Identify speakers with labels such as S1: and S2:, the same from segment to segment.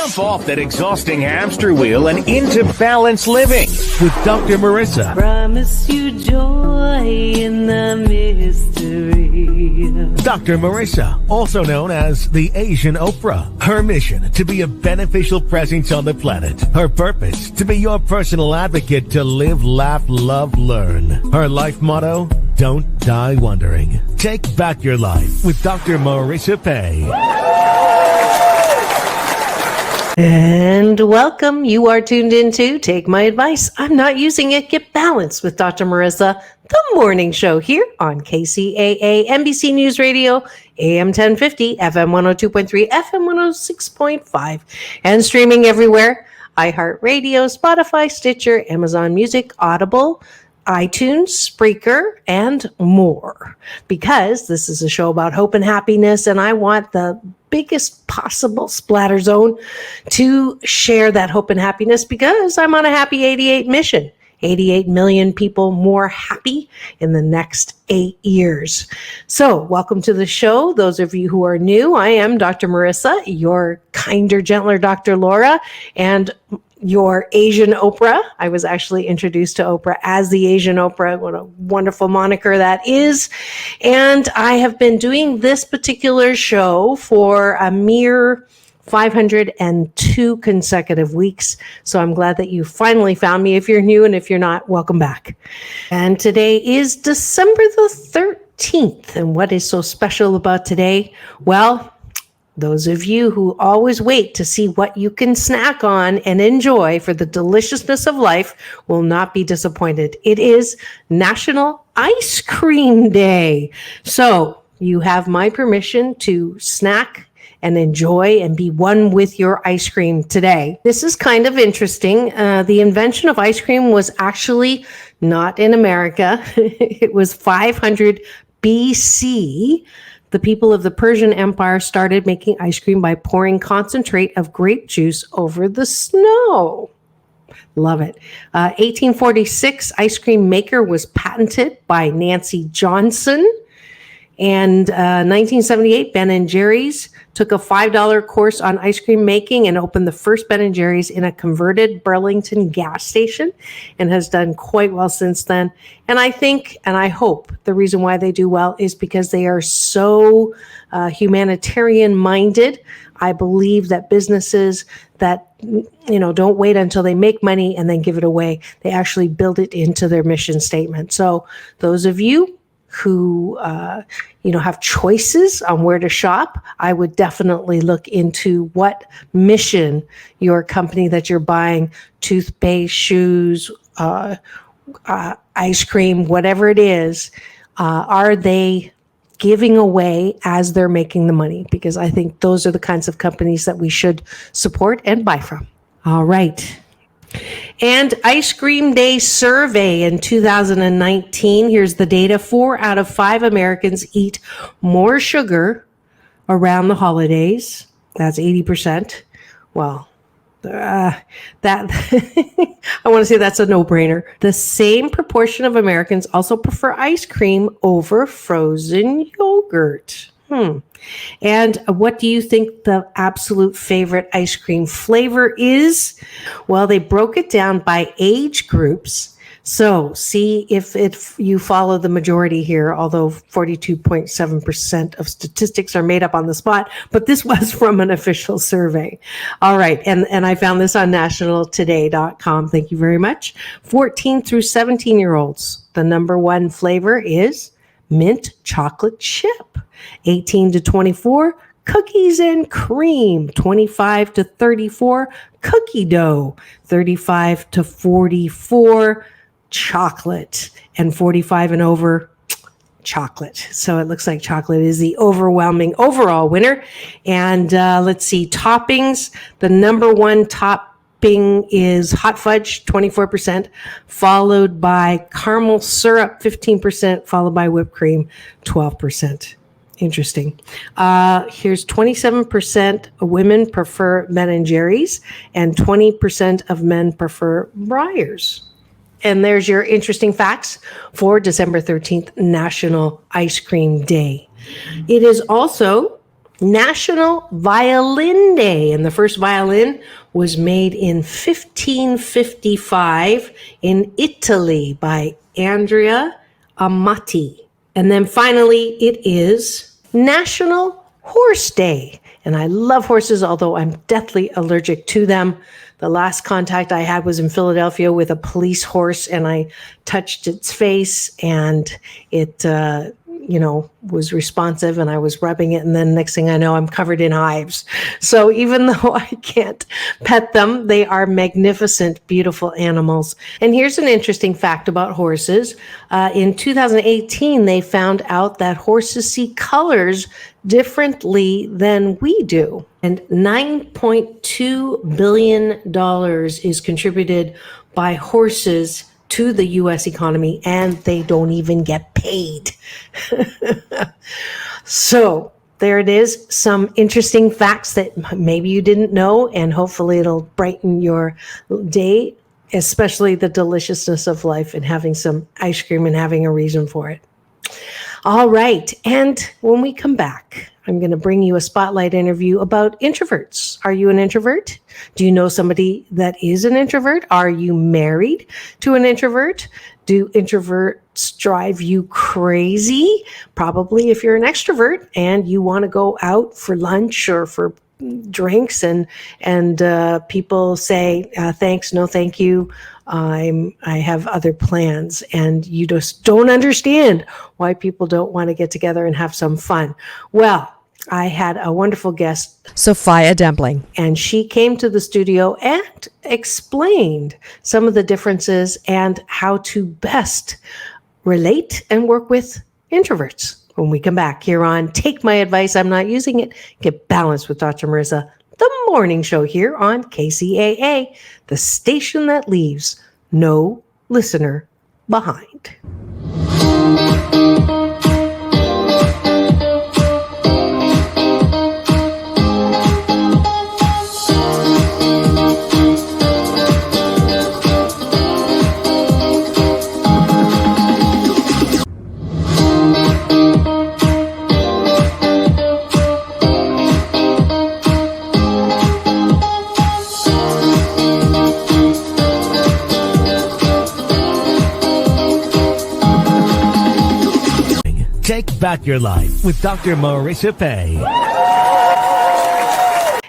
S1: Jump off that exhausting hamster wheel and into balanced living with Dr. Marissa.
S2: Promise you joy in the mystery.
S1: Dr. Marissa, also known as the Asian Oprah. Her mission, to be a beneficial presence on the planet. Her purpose, to be your personal advocate to live, laugh, love, learn. Her life motto, don't die wondering. Take back your life with Dr. Marissa Pay.
S2: And welcome. You are tuned into Take My Advice. I'm not using it. Get balanced with Dr. Marissa, the morning show here on KCAA, NBC News Radio, AM 1050, FM 102.3, FM 106.5, and streaming everywhere. iHeartRadio, Spotify, Stitcher, Amazon Music, Audible, iTunes, Spreaker, and more. Because this is a show about hope and happiness, and I want the biggest possible splatter zone to share that hope and happiness, because I'm on a Happy 88 mission. 88 million people more happy in the next 8 years. So welcome to the show. Those of you who are new, I am Dr. Marissa, your kinder, gentler Dr. Laura, and your Asian Oprah. I was actually introduced to Oprah as the Asian Oprah. What a wonderful moniker that is. And I have been doing this particular show for a mere 502 consecutive weeks. So I'm glad that you finally found me. If you're new, and if you're not, welcome back. And today is December the 13th. And what is so special about today? Well, those of you who always wait to see what you can snack on and enjoy for the deliciousness of life will not be disappointed. It is National Ice Cream Day. So you have my permission to snack and enjoy and be one with your ice cream today. This is kind of interesting. The invention of ice cream was actually not in America. It was 500 BC. The people of the Persian Empire started making ice cream by pouring concentrate of grape juice over the snow. Love it. 1846, ice cream maker was patented by Nancy Johnson. And 1978, Ben & Jerry's took a $5 course on ice cream making and opened the first Ben & Jerry's in a converted Burlington gas station, and has done quite well since then. And I think, and I hope, the reason why they do well is because they are so humanitarian minded. I believe that businesses that, don't wait until they make money and then give it away. They actually build it into their mission statement. So those of you who have choices on where to shop, I would definitely look into what mission your company that you're buying, toothpaste, shoes, ice cream, whatever it is, are they giving away as they're making the money? Because I think those are the kinds of companies that we should support and buy from. All right. And Ice Cream Day survey in 2019. Here's the data. 4 out of 5 Americans eat more sugar around the holidays. That's 80%. Well, that I want to say that's a no-brainer. The same proportion of Americans also prefer ice cream over frozen yogurt. And what do you think the absolute favorite ice cream flavor is? Well, they broke it down by age groups. So see if you follow the majority here, although 42.7% of statistics are made up on the spot, but this was from an official survey. All right. And I found this on nationaltoday.com. Thank you very much. 14 through 17-year-olds. The number one flavor is mint chocolate chip. 18 to 24, cookies and cream. 25 to 34, cookie dough. 35 to 44, chocolate. And 45 and over, chocolate. So it looks like chocolate is the overwhelming overall winner. And let's see, toppings. The number one topping is hot fudge, 24%, followed by caramel syrup, 15%, followed by whipped cream, 12%. Interesting. Here's 27% of women prefer Ben & Jerry's, and 20% of men prefer Breyers. And there's your interesting facts for December 13th, National Ice Cream Day. It is also National Violin Day, and the first violin was made in 1555 in Italy by Andrea Amati. And then finally, it is National Horse Day. And I love horses, although I'm deathly allergic to them. The last contact I had was in Philadelphia with a police horse, and I touched its face, and it, was responsive, and I was rubbing it, and then next thing I know, I'm covered in hives. So even though I can't pet them, they are magnificent, beautiful animals. And here's an interesting fact about horses. In 2018, they found out that horses see colors differently than we do. And $9.2 billion is contributed by horses to the U.S. economy, and they don't even get paid. So there it is. Some interesting facts that maybe you didn't know, and hopefully it'll brighten your day, especially the deliciousness of life and having some ice cream and having a reason for it. All right. And when we come back, I'm going to bring you a spotlight interview about introverts. Are you an introvert? Do you know somebody that is an introvert? Are you married to an introvert? Do introverts drive you crazy? Probably if you're an extrovert and you want to go out for lunch or for drinks and people say, thanks, no thank you. I have other plans, and you just don't understand why people don't want to get together and have some fun. Well, I had a wonderful guest,
S3: Sophia Dembling,
S2: and she came to the studio and explained some of the differences and how to best relate and work with introverts. When we come back here on Take My Advice, I'm Not Using It, Get Balanced with Dr. Marissa, the morning show here on KCAA, the station that leaves no listener behind.
S1: Take back your life with Dr. Marissa Pay.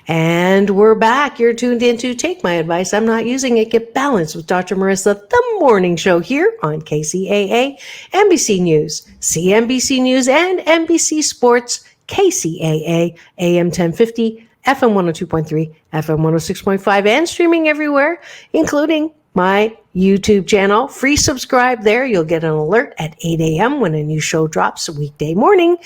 S2: And we're back. You're tuned in to Take My Advice. I'm Not Using It. Get Balanced with Dr. Marissa, the morning show here on KCAA, NBC News, CNBC News, and NBC Sports, KCAA, AM 1050, FM 102.3, FM 106.5, and streaming everywhere, including my YouTube channel. Free subscribe there. You'll get an alert at 8 a.m. when a new show drops a weekday morning.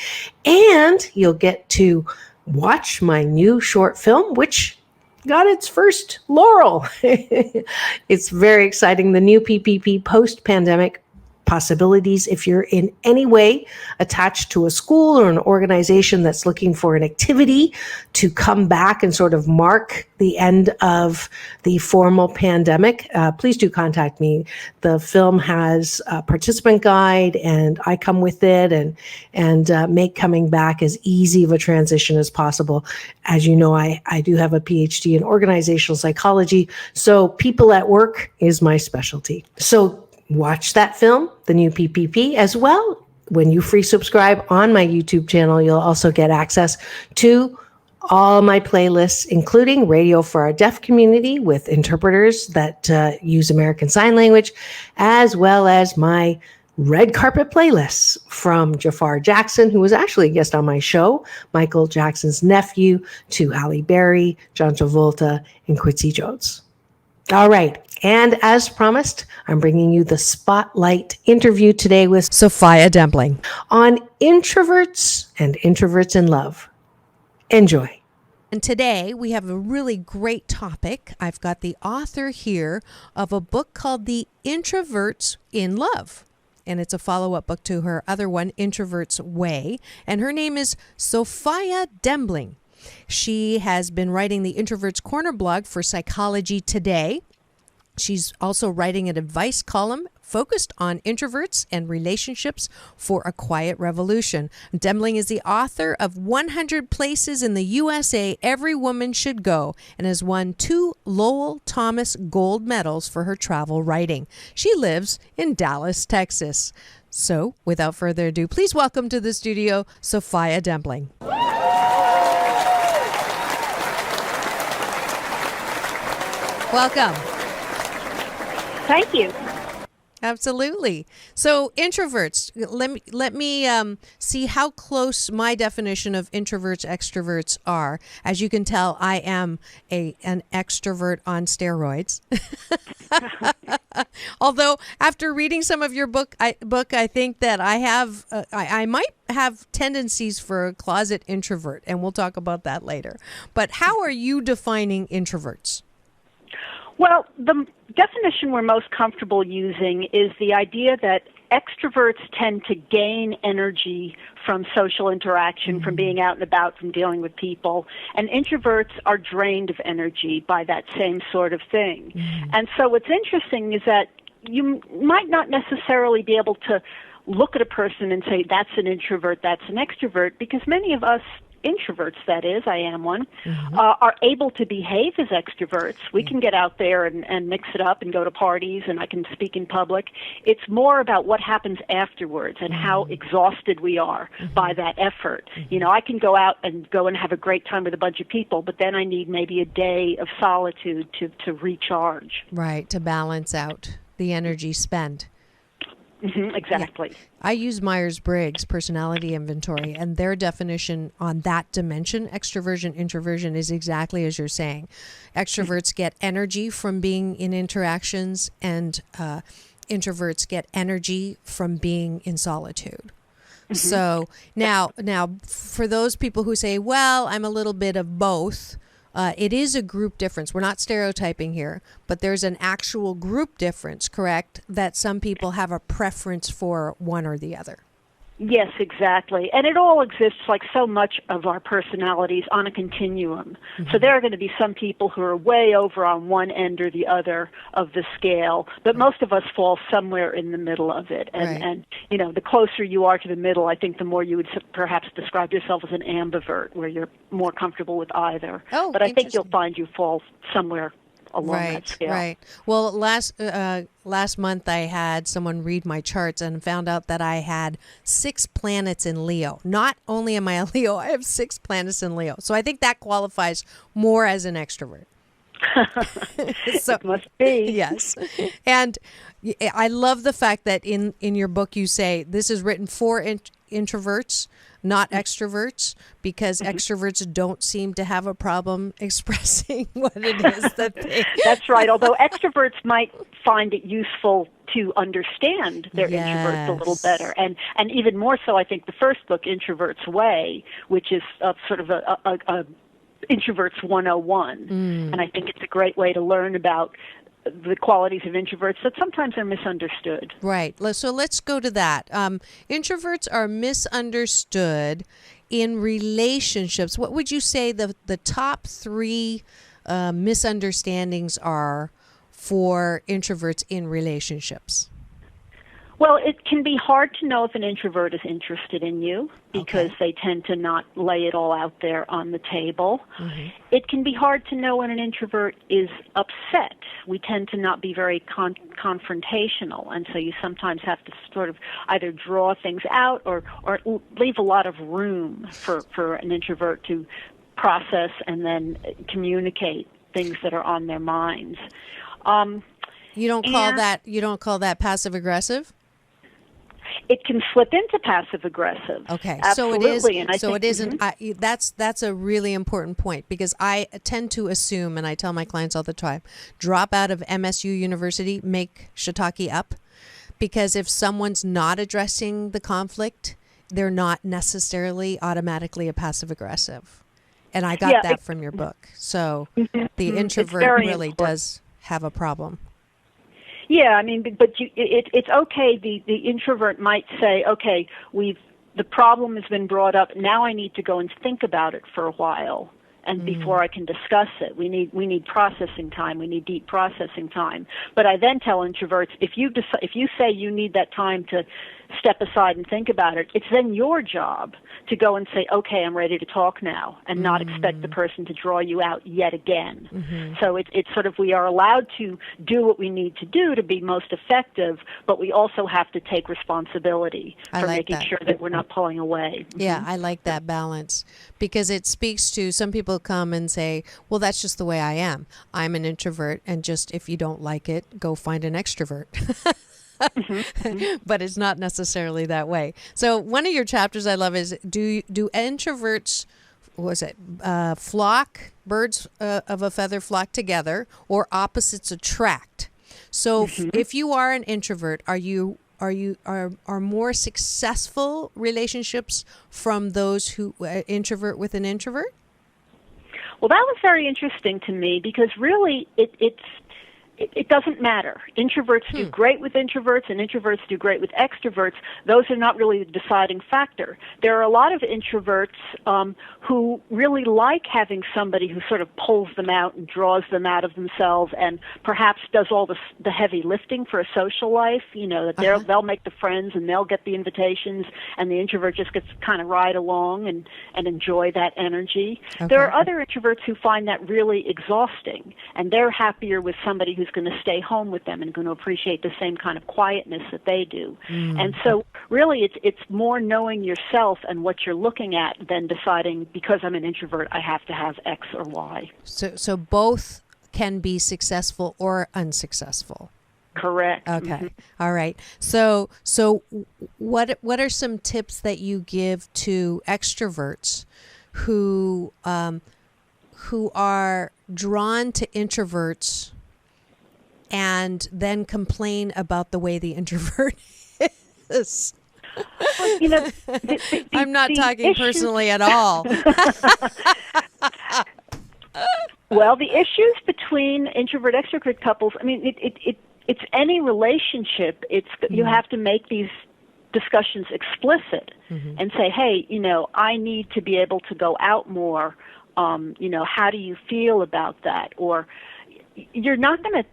S2: And you'll get to watch my new short film, which got its first laurel. It's very exciting. The new PPP post-pandemic possibilities. If you're in any way attached to a school or an organization that's looking for an activity to come back and sort of mark the end of the formal pandemic, please do contact me. The film has a participant guide, and I come with it and make coming back as easy of a transition as possible. As you know, I do have a PhD in organizational psychology, so people at work is my specialty. So watch that film, the new PPP, as well. When you free subscribe on my YouTube channel, you'll also get access to all my playlists, including Radio for Our Deaf Community with interpreters that use American Sign Language, as well as my red carpet playlists from Jafar Jackson, who was actually a guest on my show, Michael Jackson's nephew, to Halle Berry, John Travolta, and Quincy Jones. All right. And as promised, I'm bringing you the spotlight interview today with
S3: Sophia Dembling
S2: on introverts and introverts in love. Enjoy.
S3: And today we have a really great topic. I've got the author here of a book called The Introverts in Love. And it's a follow-up book to her other one, Introverts Way. And her name is Sophia Dembling. She has been writing the Introverts Corner blog for Psychology Today. She's also writing an advice column focused on introverts and relationships for a quiet revolution. Dembling is the author of 100 Places in the USA Every Woman Should Go and has won 2 Lowell Thomas Gold Medals for her travel writing. She lives in Dallas, Texas. So, without further ado, please welcome to the studio, Sophia Dembling. Welcome.
S4: Thank you.
S3: Absolutely. So introverts, let me see how close my definition of introverts, extroverts are. As you can tell, I am an extrovert on steroids. Although after reading some of your book, I think that I might have tendencies for a closet introvert, and we'll talk about that later. But how are you defining introverts?
S4: Well, the definition we're most comfortable using is the idea that extroverts tend to gain energy from social interaction, from being out and about, from dealing with people, and introverts are drained of energy by that same sort of thing. And so what's interesting is that you might not necessarily be able to look at a person and say, that's an introvert, that's an extrovert, because many of us introverts, that is, I am one, are able to behave as extroverts. We can get out there and mix it up and go to parties, and I can speak in public. It's more about what happens afterwards and how exhausted we are by that effort. You know, I can go out and have a great time with a bunch of people, but then I need maybe a day of solitude to recharge.
S3: Right, to balance out the energy spent.
S4: Exactly.
S3: Yeah. I use Myers-Briggs personality inventory, and their definition on that dimension, extroversion, introversion, is exactly as you're saying. Extroverts get energy from being in interactions, and introverts get energy from being in solitude. So now, for those people who say, well, I'm a little bit of both, it is a group difference. We're not stereotyping here, but there's an actual group difference, correct? That some people have a preference for one or the other.
S4: Yes, exactly. And it all exists, like so much of our personalities, on a continuum. So there are going to be some people who are way over on one end or the other of the scale, but most of us fall somewhere in the middle of it. And you know, the closer you are to the middle, I think the more you would perhaps describe yourself as an ambivert, where you're more comfortable with either. But I think you'll find you fall somewhere along that scale.
S3: Right. Well, last month I had someone read my charts and found out that I had 6 planets in Leo. Not only am I a Leo, I have 6 planets in Leo. So I think that qualifies more as an extrovert.
S4: So, it must be.
S3: Yes. And I love the fact that in your book you say this is written for introverts, not extroverts, because extroverts don't seem to have a problem expressing what it is that they...
S4: That's right, although extroverts might find it useful to understand their introverts a little better. And even more so, I think the first book, Introvert's Way, which is sort of a Introverts 101. And I think it's a great way to learn about the qualities of introverts that sometimes are misunderstood.
S3: Right. So let's go to that. Introverts are misunderstood in relationships. What would you say the top 3 misunderstandings are for introverts in relationships?
S4: Well, it can be hard to know if an introvert is interested in you because they tend to not lay it all out there on the table. It can be hard to know when an introvert is upset. We tend to not be very confrontational, and so you sometimes have to sort of either draw things out or leave a lot of room for an introvert to process and then communicate things that are on their minds.
S3: You don't call that passive aggressive?
S4: It can slip into passive aggressive.
S3: Okay,
S4: absolutely.
S3: So it isn't. That's a really important point, because I tend to assume, and I tell my clients all the time, drop out of MSU University, make shiitake up, because if someone's not addressing the conflict, they're not necessarily automatically a passive aggressive. And I got that from your book. So the introvert really does have a problem.
S4: Yeah, I mean, but it's okay. The introvert might say, okay, the problem has been brought up. Now I need to go and think about it for a while and before I can discuss it. We need processing time. We need deep processing time. But I then tell introverts, if you say you need that time to step aside and think about it, it's then your job to go and say, okay, I'm ready to talk now, and not expect the person to draw you out yet again. So it's sort of, we are allowed to do what we need to do to be most effective, but we also have to take responsibility for making sure that we're not pulling away.
S3: Yeah, I like that balance, because it speaks to, some people come and say, well, that's just the way I am. I'm an introvert, and just, if you don't like it, go find an extrovert. But it's not necessarily that way. So one of your chapters I love is, do introverts, flock, birds of a feather flock together, or opposites attract? So if you are an introvert, are more successful relationships from those who introvert with an introvert?
S4: Well, that was very interesting to me, because really it doesn't matter. Introverts do great with introverts, and introverts do great with extroverts. Those are not really the deciding factor. There are a lot of introverts who really like having somebody who sort of pulls them out and draws them out of themselves, and perhaps does all the heavy lifting for a social life. You know, that they'll make the friends and they'll get the invitations, and the introvert just gets to kind of ride along and enjoy that energy. Okay. There are other introverts who find that really exhausting, and they're happier with somebody who's going to stay home with them and going to appreciate the same kind of quietness that they do. And so really it's more knowing yourself and what you're looking at than deciding, because I'm an introvert, I have to have X or Y.
S3: So both can be successful or unsuccessful.
S4: Correct.
S3: Okay. All right. So what are some tips that you give to extroverts who are drawn to introverts and then complain about the way the introvert is?
S4: Well, you know,
S3: I'm not talking personally at all.
S4: Well, the issues between introvert-extrovert couples, I mean, it's any relationship. You have to make these discussions explicit and say, hey, you know, I need to be able to go out more. You know, how do you feel about that? Or you're not going to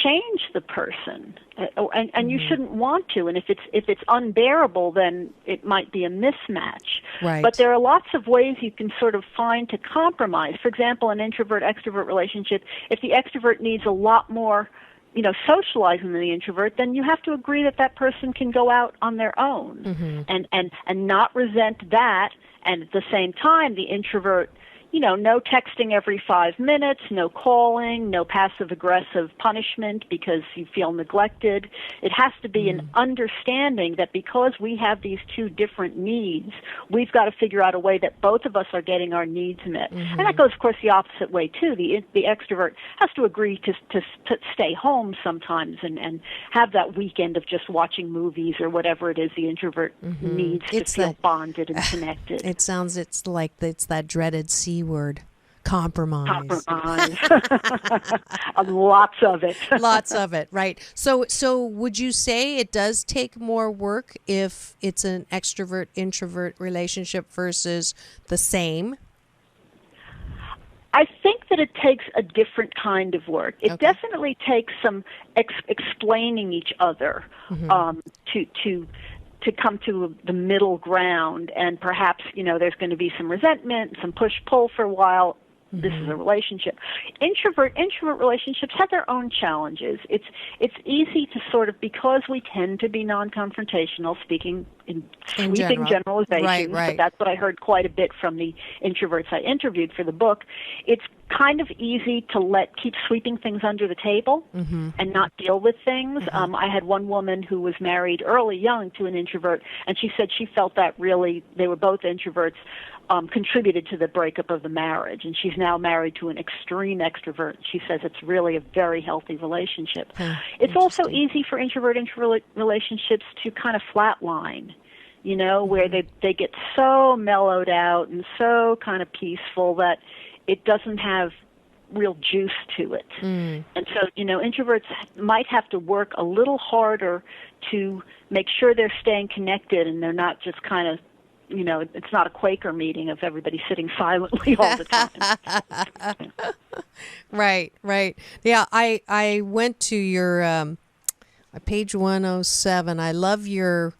S4: change the person, and you shouldn't want to. And if it's unbearable, then it might be a mismatch.
S3: Right.
S4: But there are lots of ways you can sort of find to compromise. For example, an introvert-extrovert relationship, if the extrovert needs a lot more, you know, socializing than the introvert, then you have to agree that person can go out on their own, and not resent that. And at the same time, the introvert, you know, no texting every 5 minutes, no calling, no passive-aggressive punishment because you feel neglected. It has to be an understanding that because we have these two different needs, we've got to figure out a way that both of us are getting our needs met. And that goes, of course, the opposite way, too. The extrovert has to agree to stay home sometimes and have that weekend of just watching movies or whatever it is the introvert needs to feel bonded and connected.
S3: It sounds, it's that dreaded C word, compromise.
S4: Lots of it.
S3: Lots of it, right. So would you say it does take more work if it's an extrovert-introvert relationship versus the same?
S4: I think that it takes a different kind of work. It definitely takes some explaining each other to come to the middle ground, and perhaps, you know, there's going to be some resentment, some push-pull for a while. This is a relationship. Introvert relationships have their own challenges. It's easy to sort of, because we tend to be non-confrontational, speaking in sweeping generalizations,
S3: right.
S4: but that's what I heard quite a bit from the introverts I interviewed for the book. It's kind of easy to keep sweeping things under the table and not deal with things. I had one woman who was married early, young, to an introvert, and she said she felt that really, they were both introverts, contributed to the breakup of the marriage, and she's now married to an extreme extrovert. She says it's really a very healthy relationship. It's also easy for introvert-introvert relationships to kind of flatline, you know, where they get so mellowed out and so kind of peaceful that it doesn't have real juice to it. And so, you know, introverts might have to work a little harder to make sure they're staying connected and they're not just kind of it's not a Quaker meeting of everybody sitting silently all the time.
S3: Right. Yeah, I went to your page 107. I love your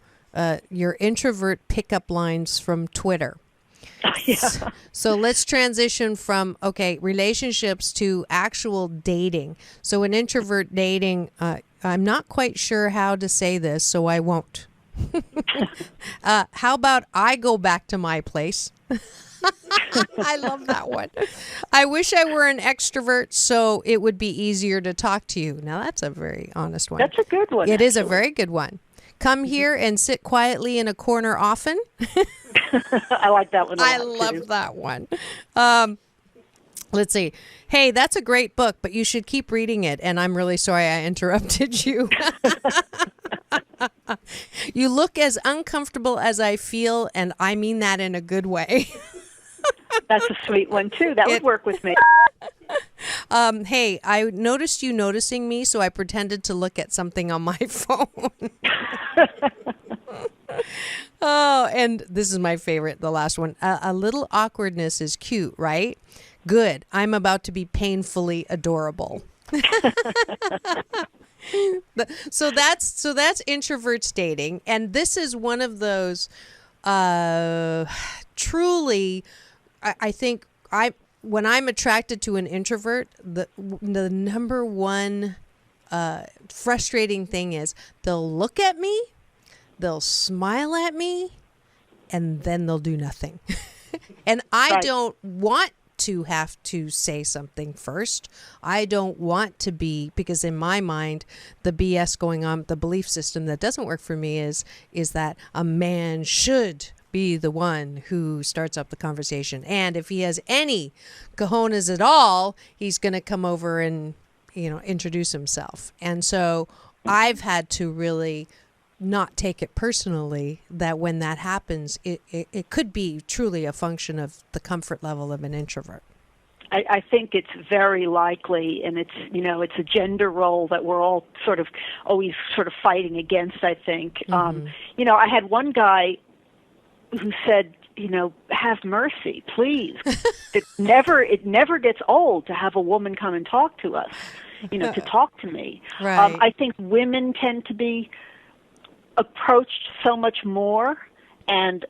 S3: introvert pickup lines from Twitter.
S4: Yeah.
S3: So let's transition from, relationships to actual dating. So an introvert dating, I'm not quite sure how to say this, so I won't. How about I go back to my place? I love that one. I wish I were an extrovert so it would be easier to talk to you. Now that's a very honest one.
S4: That's a good one.
S3: It is a very good one. Come here and sit quietly in a corner often.
S4: I like that one a lot,
S3: I love
S4: too.
S3: that one. Let's see. Hey, that's a great book, but you should keep reading it. And I'm really sorry I interrupted you. You look as uncomfortable as I feel, and I mean that in a good way.
S4: That's a sweet one, too. That would work with me.
S3: Hey, I noticed you noticing me, so I pretended to look at something on my phone. Oh, and this is my favorite, the last one. A little awkwardness is cute, right? Good. I'm about to be painfully adorable. So that's introverts dating, and this is one of those truly. I think when I'm attracted to an introvert, the number one frustrating thing is they'll look at me, they'll smile at me, and then they'll do nothing. And I don't want to have to say something first. I don't want to be, because in my mind, the BS going on, the belief system that doesn't work for me is that a man should be the one who starts up the conversation. And if he has any cojones at all, he's going to come over and, introduce himself. And so I've had to really not take it personally that when that happens, it could be truly a function of the comfort level of an introvert.
S4: I think it's very likely, and it's a gender role that we're all always fighting against, I think.
S3: Mm-hmm.
S4: I had one guy who said, have mercy, please. It never gets old to have a woman come and talk to us, to talk to me.
S3: Right.
S4: I think women tend to be approached so much more and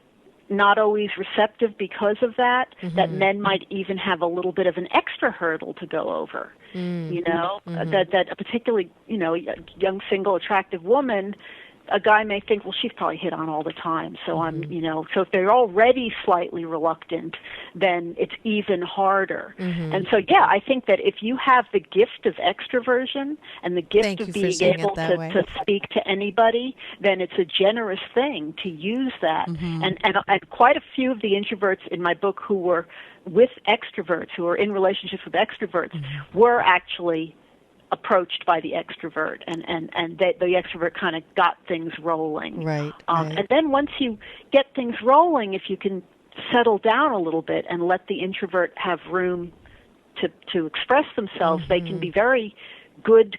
S4: not always receptive because of that, that men might even have a little bit of an extra hurdle to go over. That a particularly, young, single, attractive woman, a guy may think, well, she's probably hit on all the time. So so if they're already slightly reluctant, then it's even harder. And so, I think that if you have the gift of extroversion and the gift of being able to speak to anybody, then it's a generous thing to use that. And quite a few of the introverts in my book who were with extroverts, who were in relationships with extroverts, were actually approached by the extrovert, and the extrovert kind of got things rolling.
S3: Right.
S4: And then once you get things rolling, if you can settle down a little bit and let the introvert have room to express themselves, they can be very good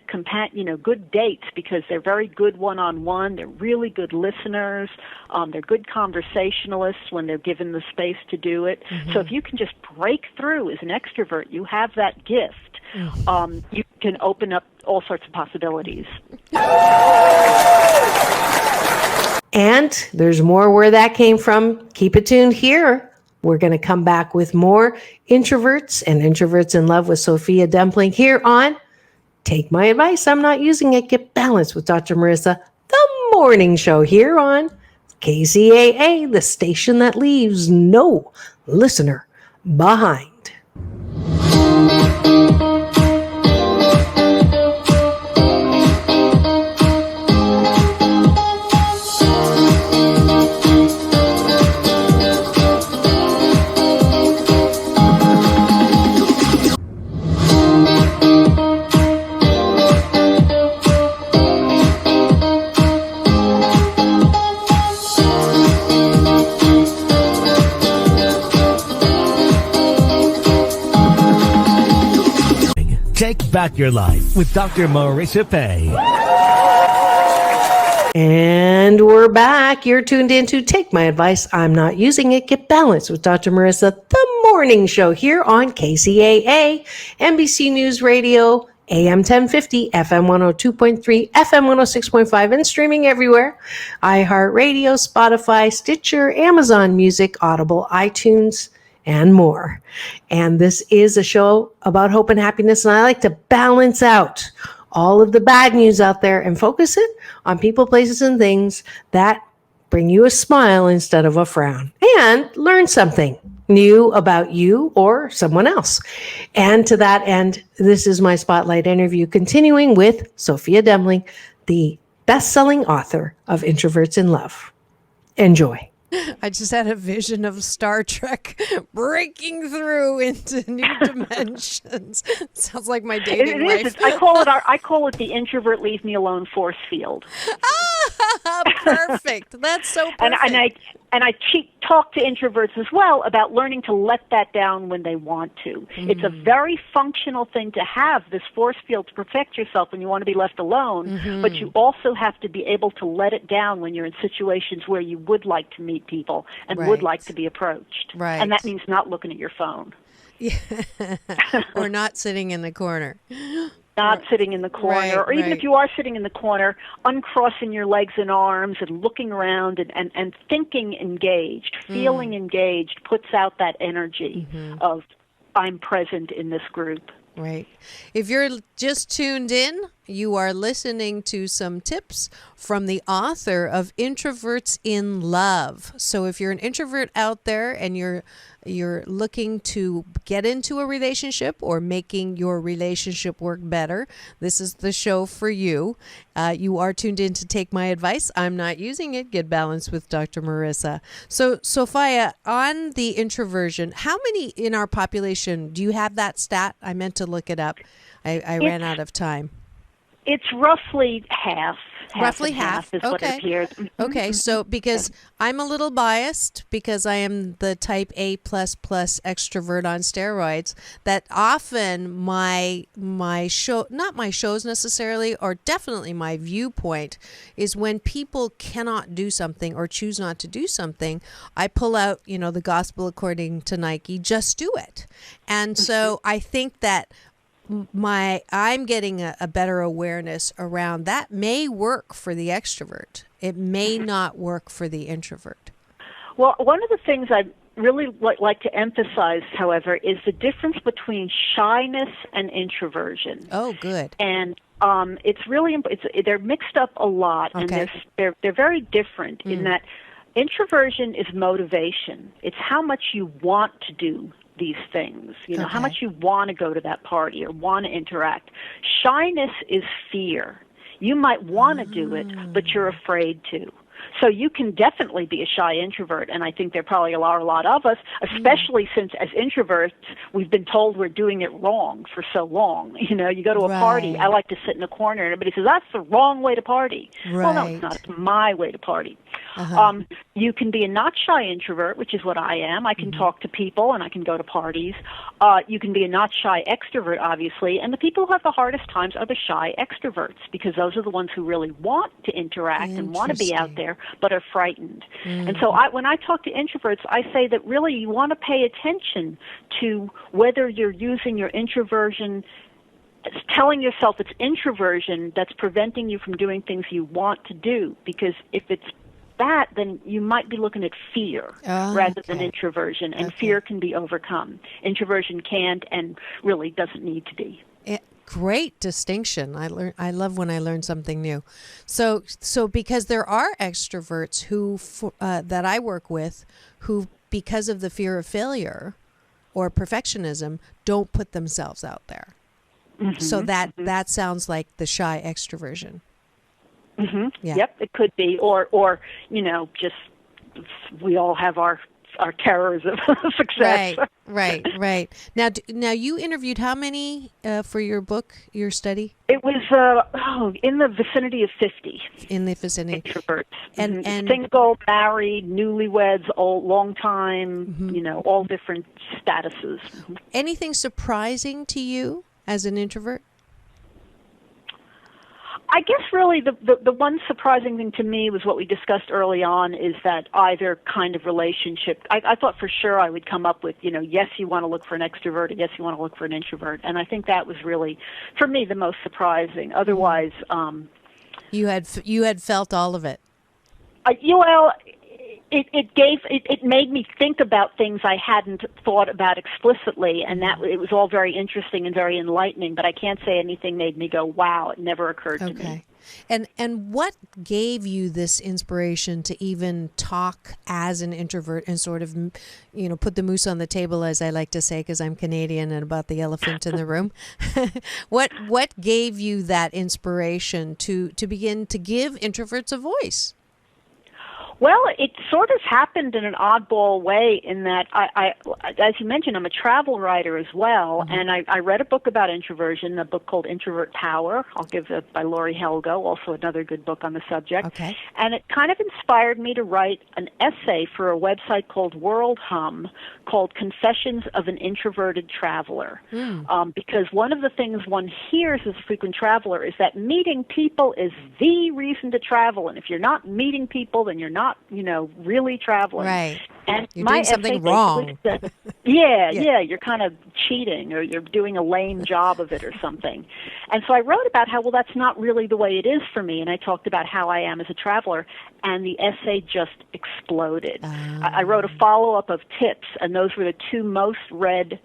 S4: good dates, because they're very good one-on-one. They're really good listeners. They're good conversationalists when they're given the space to do it. So if you can just break through as an extrovert, you have that gift. You can open up all sorts of possibilities.
S2: And there's more where that came from. Keep it tuned here. We're going to come back with more Introverts and Introverts in Love with Sophia Dembling here on Take My Advice, I'm Not Using It, Get Balanced with Dr. Marissa, the morning show here on KCAA, the station that leaves no listener behind.
S1: Take back your life with Dr. Marissa Pay.
S2: And we're back. You're tuned in to Take My Advice. I'm Not Using It. Get Balanced with Dr. Marissa, the morning show here on KCAA, NBC News Radio, AM 1050, FM 102.3, FM 106.5, and streaming everywhere. iHeartRadio, Spotify, Stitcher, Amazon Music, Audible, iTunes, and more. And this is a show about hope and happiness, and I like to balance out all of the bad news out there and focus it on people, places, and things that bring you a smile instead of a frown, and learn something new about you or someone else. And to that end, this is my spotlight interview, continuing with Sophia Dembling, the best-selling author of Introverts in Love. Enjoy.
S3: I just had a vision of Star Trek breaking through into new dimensions. Sounds like my dating life.
S4: I call it the introvert leave me alone force field.
S3: Perfect. That's so perfect.
S4: And I talk to introverts as well about learning to let that down when they want to. It's a very functional thing to have, this force field, to protect yourself when you want to be left alone, but you also have to be able to let it down when you're in situations where you would like to meet people and would like to be approached.
S3: Right.
S4: And that means not looking at your phone.
S3: Yeah. Or not sitting in the corner.
S4: Not sitting in the corner, or even if you are sitting in the corner, uncrossing your legs and arms and looking around and thinking engaged, feeling engaged, puts out that energy of, I'm present in this group.
S3: Right. If you're just tuned in, you are listening to some tips from the author of Introverts in Love. So if you're an introvert out there and you're looking to get into a relationship or making your relationship work better, this is the show for you. You are tuned in to Take My Advice. I'm Not Using It. Get Balanced with Dr. Marissa. So, Sophia, on the introversion, how many in our population, do you have that stat? I meant to look it up. I ran out of time.
S4: It's roughly half.
S3: Roughly half
S4: is what it appears.
S3: Okay, so because I'm a little biased because I am the type A++ extrovert on steroids, that often my show, not my shows necessarily, or definitely my viewpoint, is when people cannot do something or choose not to do something, I pull out, the gospel according to Nike, just do it. And so I think that I'm getting a better awareness around that may work for the extrovert. It may not work for the introvert.
S4: Well, one of the things I really like to emphasize, however, is the difference between shyness and introversion.
S3: Oh, good.
S4: And it's really they're mixed up a lot, and they're very different in that introversion is motivation. It's how much you want to do these things, how much you want to go to that party or want to interact. Shyness is fear. You might want to do it, but you're afraid to. So you can definitely be a shy introvert, and I think there probably are a lot of us, especially since as introverts, we've been told we're doing it wrong for so long. You go to a party, I like to sit in a corner, and everybody says, that's the wrong way to party.
S3: Right.
S4: Well, no, it's not. It's my way to party. You can be a not shy introvert, which is what I am. I can talk to people and I can go to parties. You can be a not shy extrovert, obviously, and the people who have the hardest times are the shy extroverts because those are the ones who really want to interact and want to be out there but are frightened. And so when I talk to introverts, I say that really you want to pay attention to whether you're using your introversion, telling yourself it's introversion that's preventing you from doing things you want to do, because if it's that, then you might be looking at fear rather than introversion, and fear can be overcome. Introversion can't and really doesn't need to be.
S3: Great distinction. I love when I learn something new. So because there are extroverts who that I work with who, because of the fear of failure or perfectionism, don't put themselves out there. So that sounds like the shy extroversion. Yeah.
S4: Yep, it could be, or just we all have our terrors of success.
S3: Right. Now you interviewed how many for your book, your study?
S4: It was in the vicinity of 50.
S3: In the vicinity.
S4: Introverts.
S3: And
S4: single, married, newlyweds, old, long time, all different statuses.
S3: Anything surprising to you as an introvert?
S4: I guess really the one surprising thing to me was what we discussed early on, is that either kind of relationship. I thought for sure I would come up with, yes, you want to look for an extrovert, and yes, you want to look for an introvert. And I think that was really, for me, the most surprising. Otherwise,
S3: you had felt all of it.
S4: Well, it made me think about things I hadn't thought about explicitly, and that it was all very interesting and very enlightening. But I can't say anything made me go, "Wow!" It never occurred to me.
S3: And what gave you this inspiration to even talk as an introvert and sort of, put the moose on the table, as I like to say, because I'm Canadian and about the elephant in the room? What gave you that inspiration to begin to give introverts a voice?
S4: Well, it sort of happened in an oddball way in that I as you mentioned, I'm a travel writer as well, and I read a book about introversion, a book called Introvert Power. I'll give it by Laurie Helgo, also another good book on the subject.
S3: Okay.
S4: And it kind of inspired me to write an essay for a website called World Hum called Confessions of an Introverted Traveler. Because one of the things one hears as a frequent traveler is that meeting people is the reason to travel, and if you're not meeting people, then you're not, really traveling.
S3: Right.
S4: And
S3: you're
S4: my
S3: doing something
S4: essay
S3: wrong.
S4: said, yeah, you're kind of cheating, or you're doing a lame job of it or something. And so I wrote about how, well, that's not really the way it is for me, and I talked about how I am as a traveler, and the essay just exploded. I wrote a follow-up of tips, and those were the two most read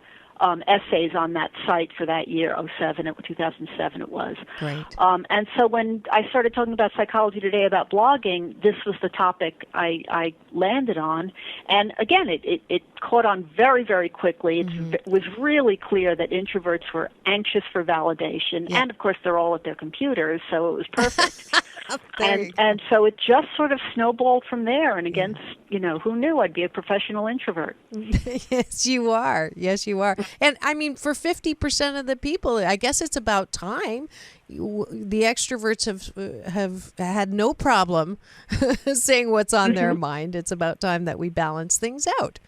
S4: essays on that site for that year, 2007 it was.
S3: Great.
S4: And so when I started talking about Psychology Today about blogging, this was the topic I landed on. And again, it caught on very, very quickly. It was really clear that introverts were anxious for validation.
S3: Yeah.
S4: And of course, they're all at their computers, so it was perfect. And so it just sort of snowballed from there. And again, who knew I'd be a professional introvert?
S3: Yes, you are. Yes, you are. And I mean, for 50% of the people, I guess it's about time. The extroverts have had no problem saying what's on their mind. It's about time that we balance things out.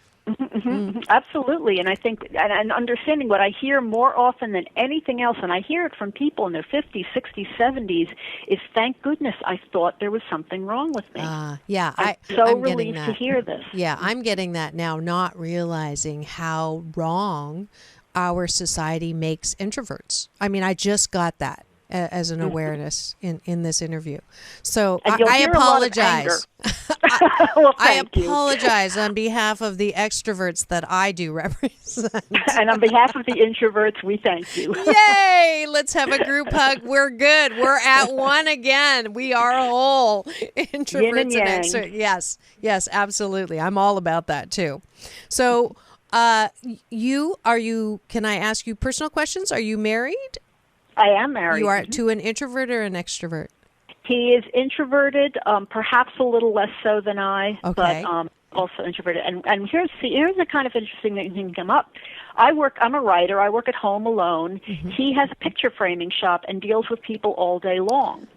S4: Absolutely. And I think, and understanding what I hear more often than anything else, and I hear it from people in their 50s, 60s, 70s, is thank goodness I thought there was something wrong with me.
S3: I'm
S4: relieved to hear this.
S3: Yeah, I'm getting that now, not realizing how wrong our society makes introverts. I mean, I just got that as an awareness in this interview. So I apologize.
S4: Well,
S3: I apologize on behalf of the extroverts that I do represent.
S4: And on behalf of the introverts, we thank you.
S3: Yay! Let's have a group hug. We're good. We're at one again. We are whole. Introverts
S4: Yin and yang.
S3: extroverts. Yes, absolutely. I'm all about that too. So, can I ask you personal questions? Are you married?
S4: I am married.
S3: You are to an introvert or an extrovert?
S4: He is introverted, perhaps a little less so than I, but also introverted. And here's the kind of interesting thing that can come up. I'm a writer. I work at home alone. He has a picture framing shop and deals with people all day long.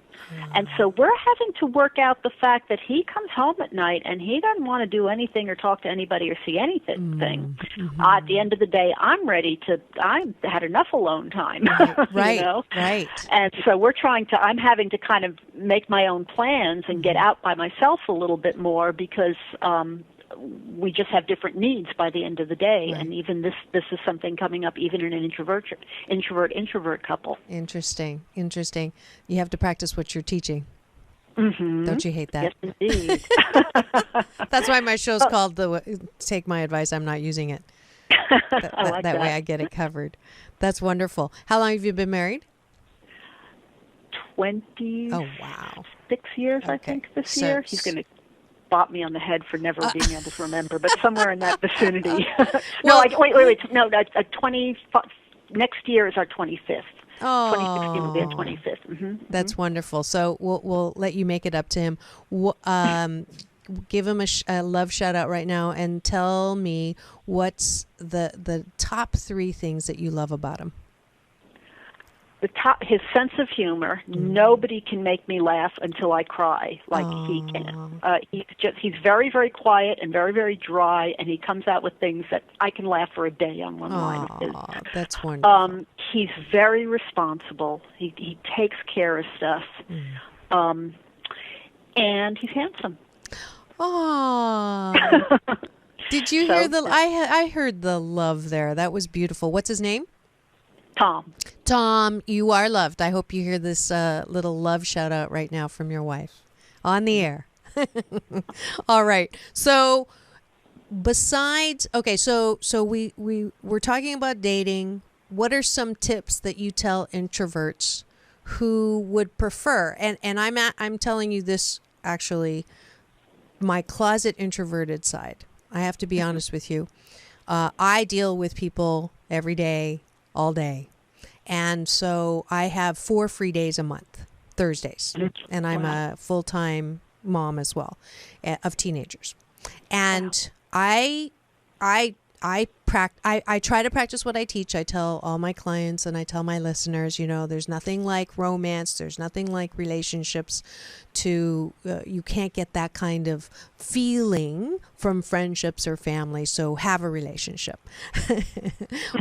S4: And so we're having to work out the fact that he comes home at night and he doesn't want to do anything or talk to anybody or see anything. At the end of the day, I had enough alone time.
S3: Right, right.
S4: And so I'm having to kind of make my own plans and get out by myself a little bit more because we just have different needs by the end of the day. Right. And even this is something coming up even in an introvert couple.
S3: Interesting. You have to practice what you're teaching. Don't you hate that?
S4: Yes, indeed.
S3: That's why my show's called Take My Advice, I'm Not Using It. That way I get it covered. That's wonderful. How long have you been married?
S4: 26 years,
S3: Okay.
S4: I think, this year. He's going to bop me on the head for never being able to remember, but somewhere in that vicinity. Wait. No, next year is our 25th.
S3: Oh,
S4: 2016 will be our 25th.
S3: That's wonderful. So we'll let you make it up to him. Give him a love shout out right now and tell me what's the top 3 things that you love about him.
S4: his sense of humor. Nobody can make me laugh until I cry like he can. He's very, very quiet and very, very dry, and he comes out with things that I can laugh for a day on one line of his.
S3: That's wonderful.
S4: He's very responsible. He takes care of stuff. And he's handsome.
S3: Oh. Did you hear I heard the love there. That was beautiful. What's his name?
S4: Tom.
S3: Tom, you are loved. I hope you hear this little love shout out right now from your wife on the air. All right. So besides, so we're talking about dating. What are some tips that you tell introverts who would prefer? And I'm telling you this actually, my closet introverted side. I have to be honest with you. I deal with people every day, all day. And so I have 4 free days a month, Thursdays. And I'm a full-time mom as well of teenagers. And I try to practice what I teach. I tell all my clients and I tell my listeners, there's nothing like romance. There's nothing like relationships you can't get that kind of feeling from friendships or family. So have a relationship.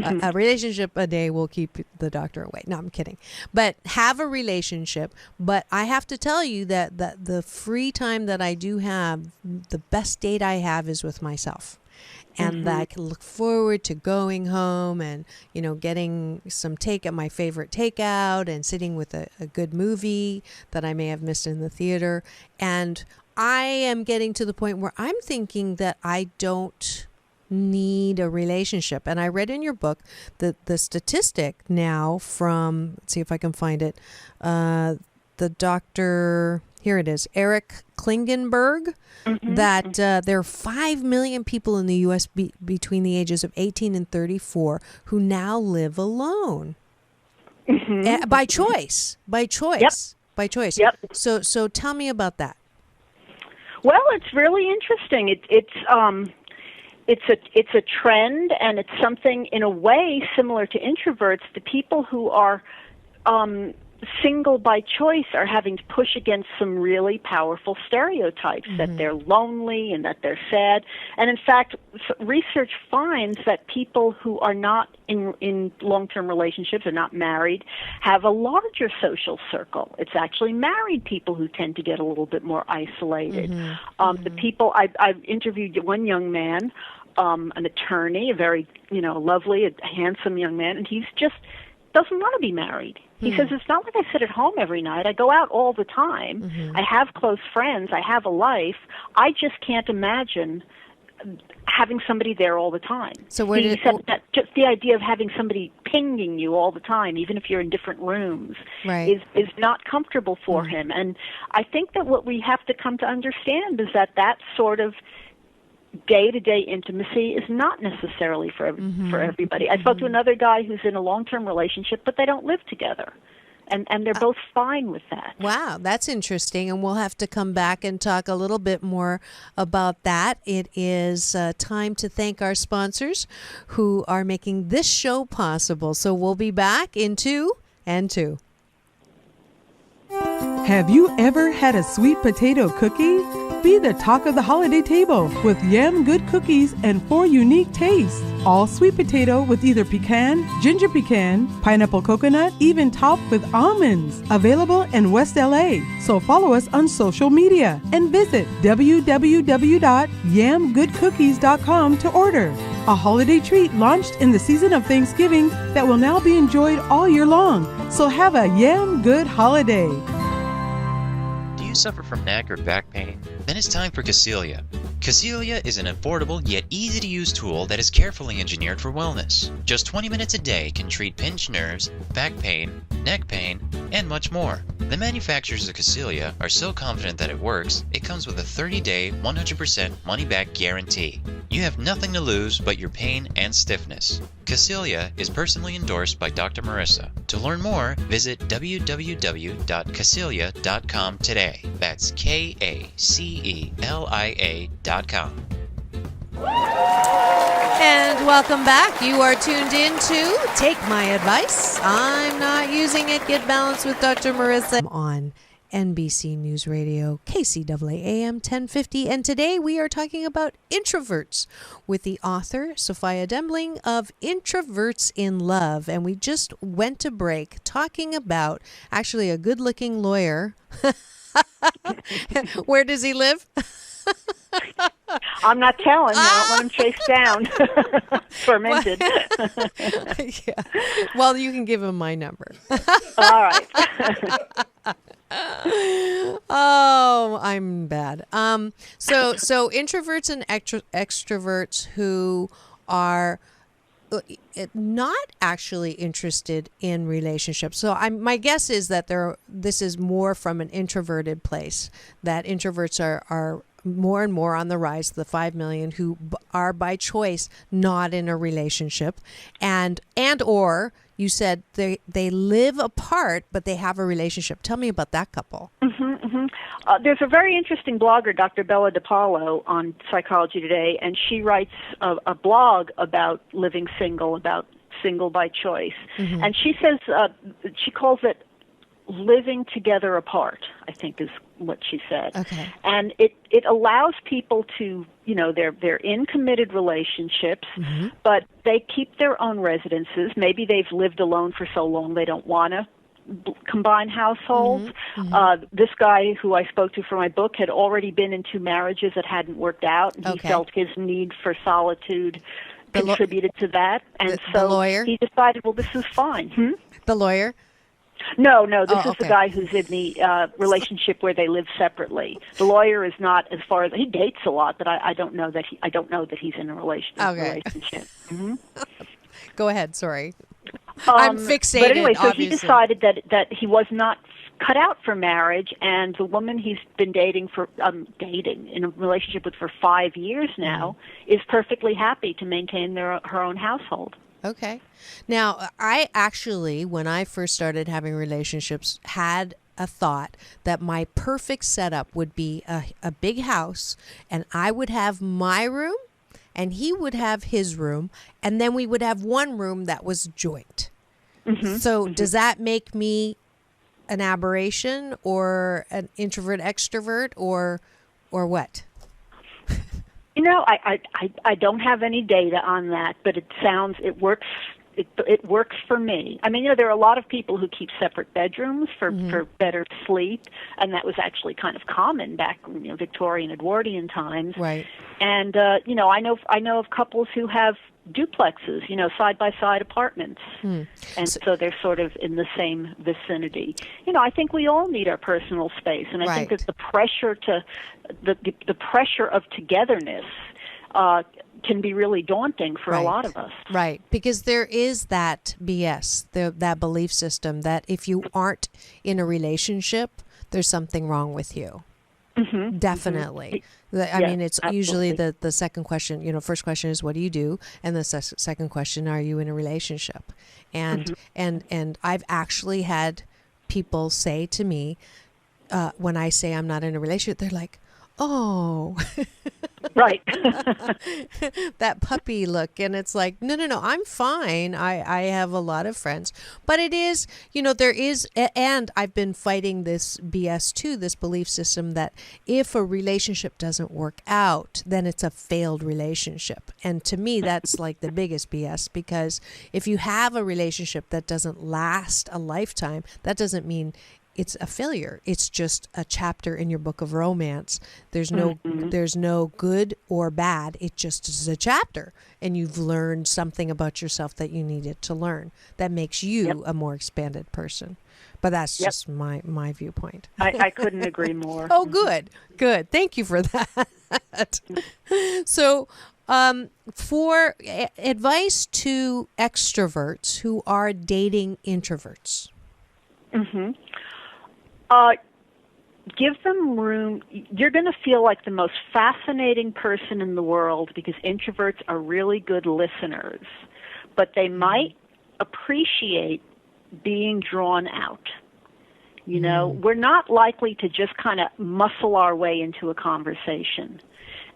S3: A relationship a day will keep the doctor away. No, I'm kidding. But have a relationship. But I have to tell you that the free time that I do have, the best date I have is with myself. And that I can look forward to going home and, getting some my favorite takeout and sitting with a good movie that I may have missed in the theater. And I am getting to the point where I'm thinking that I don't need a relationship. And I read in your book the statistic now from, let's see if I can find it, the doctor, here it is, Eric Klingenberg, that there are 5 million people in the U.S. between the ages of 18 and 34 who now live alone. By choice. Yep. So tell me about that.
S4: Well, it's really interesting. It's a trend, and it's something in a way similar to introverts. The people who are single by choice are having to push against some really powerful stereotypes that they're lonely and that they're sad. And in fact, research finds that people who are not in long-term relationships, are not married, have a larger social circle. It's actually married people who tend to get a little bit more isolated. The people I've interviewed one young man, an attorney, a very lovely, a handsome young man, and he's just doesn't want to be married. He says, it's not like I sit at home every night. I go out all the time. I have close friends. I have a life. I just can't imagine having somebody there all the time.
S3: So
S4: he said that just the idea of having somebody pinging you all the time, even if you're in different rooms, is not comfortable for him. And I think that what we have to come to understand is that sort of day-to-day intimacy is not necessarily for everybody. I spoke to another guy who's in a long-term relationship, but they don't live together. And they're both fine with that.
S3: Wow, that's interesting. And we'll have to come back and talk a little bit more about that. It is time to thank our sponsors who are making this show possible. So we'll be back in 2 and 2.
S5: Have you ever had a sweet potato cookie? Be the talk of the holiday table with Yam Good cookies and 4 unique tastes. All sweet potato with either pecan, ginger pecan, pineapple coconut, even topped with almonds. Available in West LA. So follow us on social media and visit www.yamgoodcookies.com to order. A holiday treat launched in the season of Thanksgiving that will now be enjoyed all year long. So have a Yam Good holiday.
S6: Suffer from neck or back pain? Then it's time for Casillia. Casillia is an affordable yet easy-to-use tool that is carefully engineered for wellness. Just 20 minutes a day can treat pinched nerves, back pain, neck pain, and much more. The manufacturers of Casillia are so confident that it works, it comes with a 30-day, 100% money-back guarantee. You have nothing to lose but your pain and stiffness. Casillia is personally endorsed by Dr. Marissa. To learn more, visit www.casillia.com today. That's Kacelia.com.
S3: And welcome back. You are tuned in to Take My Advice. I'm not using it. Get balanced with Dr. Marissa on NBC News Radio, KCAA AM 1050. And today we are talking about introverts with the author, Sophia Dembling of Introverts in Love. And we just went to break talking about actually a good-looking lawyer. Where does he live?
S4: I'm not telling. I don't want him chased down. Fermented.
S3: Yeah. Well, you can give him my number.
S4: All right.
S3: Oh, I'm bad. So introverts and extroverts who are not actually interested in relationships. So my guess is that this is more from an introverted place, that introverts are more and more on the rise, the 5 million who are by choice not in a relationship, and or you said they live apart but they have a relationship. Tell me about that couple.
S4: There's a very interesting blogger, Dr. Bella DePaulo, on Psychology Today, and she writes a blog about living single, about single by choice. And she says, she calls it living together apart, I think is what she said.
S3: Okay.
S4: And it allows people to, they're in committed relationships, but they keep their own residences. Maybe they've lived alone for so long they don't want to combine households. This guy who I spoke to for my book had already been in 2 marriages that hadn't worked out, and he felt his need for solitude contributed to that. And
S3: the lawyer?
S4: He decided, well, this is fine.
S3: The lawyer?
S4: No, this is the guy who's in the relationship where they live separately. The lawyer is not, as far as he dates a lot, but I don't know that he's in a relationship.
S3: Go ahead. Sorry, I'm fixated.
S4: But anyway, so
S3: obviously.
S4: he decided that he was not cut out for marriage, and the woman he's been dating in a relationship with for 5 years now is perfectly happy to maintain her own household.
S3: Okay. Now, I actually, when I first started having relationships, had a thought that my perfect setup would be a big house, and I would have my room, and he would have his room, and then we would have one room that was joint. So does that make me an aberration or an introvert extrovert or what?
S4: I don't have any data on that, but it works. It works for me. I mean, there are a lot of people who keep separate bedrooms for better sleep, and that was actually kind of common back, Victorian, Edwardian times.
S3: Right.
S4: And I know of couples who have duplexes, side by side apartments, and so they're sort of in the same vicinity. I think we all need our personal space, and I think that the pressure of togetherness can be really daunting for a lot of us. Right,
S3: because there is that BS, that belief system that if you aren't in a relationship, there's something wrong with you. Definitely. I mean, it's usually the second question, first question is, what do you do? And the second question, are you in a relationship? And I've actually had people say to me, when I say I'm not in a relationship, they're like, oh,
S4: right.
S3: That puppy look. And it's like, no, I'm fine. I have a lot of friends, but it is, there is, and I've been fighting this BS too, this belief system that if a relationship doesn't work out, then it's a failed relationship. And to me, that's like the biggest BS, because if you have a relationship that doesn't last a lifetime, that doesn't mean it's a failure. It's just a chapter in your book of romance. There's no good or bad. It just is a chapter, and you've learned something about yourself that you needed to learn that makes you a more expanded person. But that's just my viewpoint.
S4: I couldn't agree more.
S3: Oh, good. Thank you for that. So, for advice to extroverts who are dating introverts.
S4: Give them room. You're going to feel like the most fascinating person in the world because introverts are really good listeners, but they might appreciate being drawn out. We're not likely to just kind of muscle our way into a conversation.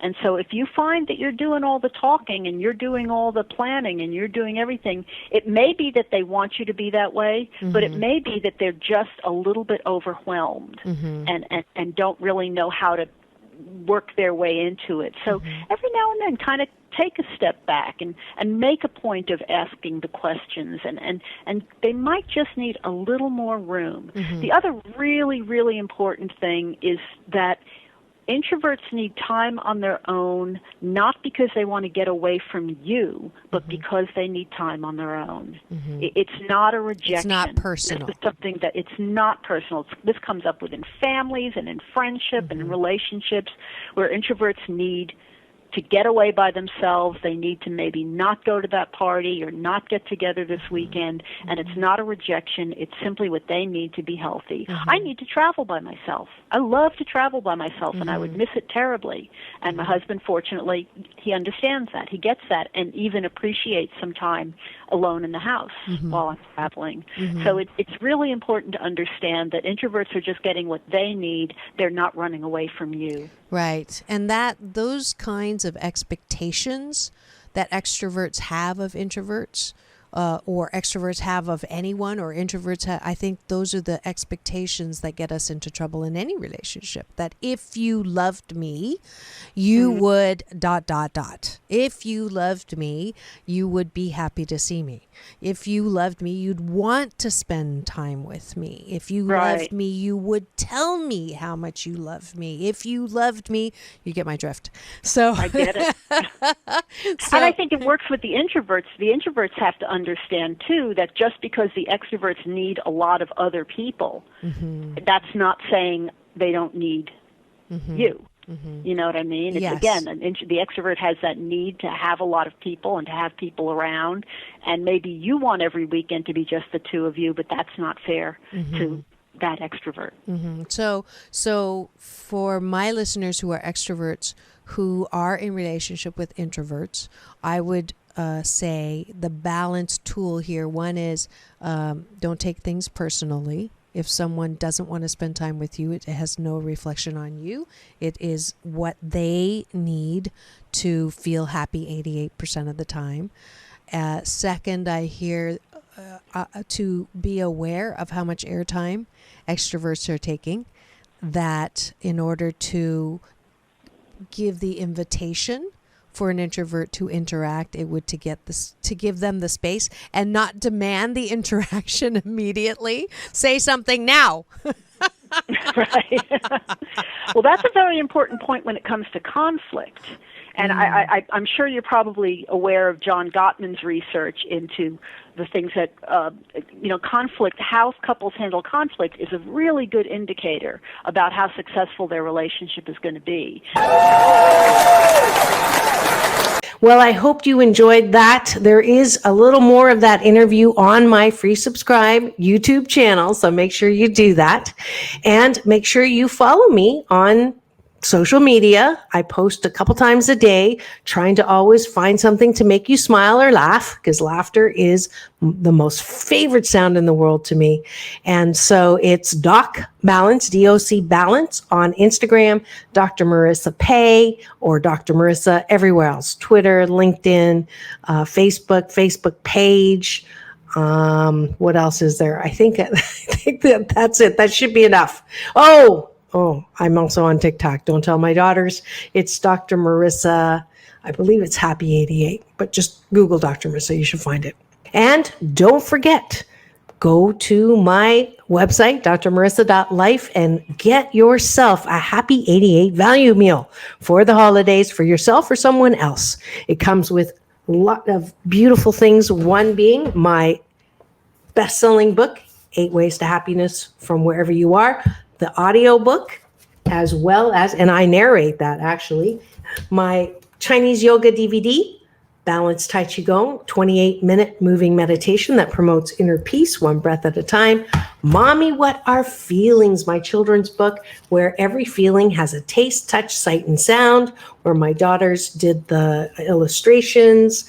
S4: And so if you find that you're doing all the talking and you're doing all the planning and you're doing everything, it may be that they want you to be that way, but it may be that they're just a little bit overwhelmed and don't really know how to work their way into it. So every now and then kind of take a step back and make a point of asking the questions, and they might just need a little more room. The other really, really important thing is that introverts need time on their own, not because they want to get away from you, but because they need time on their own. It's not a rejection.
S3: It's not personal.
S4: It's something that it's not personal. This comes up within families and in friendship and in relationships where introverts need to get away by themselves. They need to maybe not go to that party or not get together this weekend, and it's not a rejection. It's simply what they need to be healthy. I need to travel by myself. I love to travel by myself, and I would miss it terribly. And my husband, fortunately, he understands that. He gets that and even appreciates some time alone in the house while I'm traveling. So it's really important to understand that introverts are just getting what they need. They're not running away from you.
S3: Right. And that those kinds of expectations that extroverts have of introverts, or extroverts have of anyone, or introverts have, I think those are the expectations that get us into trouble in any relationship. That if you loved me, you would ... If you loved me, you would be happy to see me. If you loved me, you'd want to spend time with me. If you loved me, you would tell me how much you love me. If you loved me, you get my drift. So
S4: I get it. And I think it works with the introverts. The introverts have to understand, too, that just because the extroverts need a lot of other people, that's not saying they don't need you. You know what I mean? It's, again, the extrovert has that need to have a lot of people and to have people around, and maybe you want every weekend to be just the two of you, but that's not fair to that extrovert.
S3: So for my listeners who are extroverts who are in relationship with introverts, I would say the balance tool here, one is don't take things personally. If someone doesn't want to spend time with you, it has no reflection on you. It is what they need to feel happy 88% of the time. Second, I hear to be aware of how much airtime extroverts are taking, that in order to give the invitation for an introvert to interact, it would to give them the space and not demand the interaction immediately. Say something now.
S4: Right. Well, that's a very important point when it comes to conflict. And I'm sure you're probably aware of John Gottman's research into the things that, conflict, how couples handle conflict is a really good indicator about how successful their relationship is going to be.
S2: Well, I hope you enjoyed that. There is a little more of that interview on my free subscribe YouTube channel, so make sure you do that. And make sure you follow me on social media. I post a couple times a day, trying to always find something to make you smile or laugh, because laughter is the most favorite sound in the world to me. And so it's Doc Balance, DOC Balance on Instagram, Dr. Marissa Pay, or Dr. Marissa everywhere else, Twitter, LinkedIn, Facebook page. What else is there? I think that's it. That should be enough. Oh, I'm also on TikTok. Don't tell my daughters. It's Dr. Marissa. I believe it's Happy 88, but just Google Dr. Marissa. You should find it. And don't forget, go to my website, drmarissa.life, and get yourself a Happy 88 value meal for the holidays for yourself or someone else. It comes with a lot of beautiful things, one being my best-selling book, 8 Ways to Happiness from Wherever You Are, the audio book, as well as, and I narrate that actually, my Chinese yoga DVD, Balance Tai Chi Gong, 28-minute moving meditation that promotes inner peace, one breath at a time. Mommy, What Are Feelings, my children's book, where every feeling has a taste, touch, sight, and sound, where my daughters did the illustrations.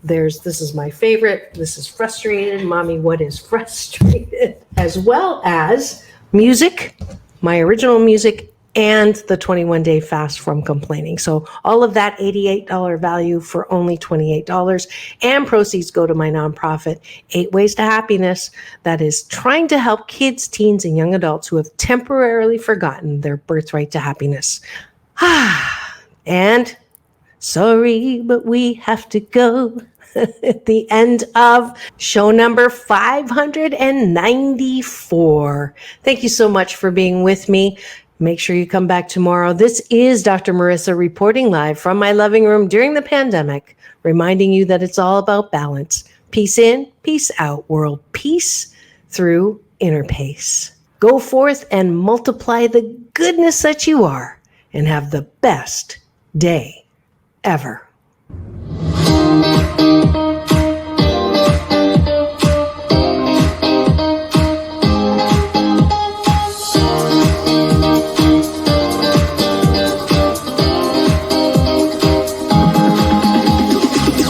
S2: This is my favorite. This is Frustrated. Mommy, What Is Frustrated? As well as music, my original music and the 21-day fast from complaining. So all of that $88 value for only $28, and proceeds go to my nonprofit, 8 Ways to Happiness, that is trying to help kids, teens, and young adults who have temporarily forgotten their birthright to happiness. And sorry, but we have to go. At the end of show number 594. Thank you so much for being with me. Make sure you come back tomorrow. This is Dr. Marissa reporting live from my living room during the pandemic, reminding you that it's all about balance. Peace in, peace out, world peace through inner pace. Go forth and multiply the goodness that you are, and have the best day ever.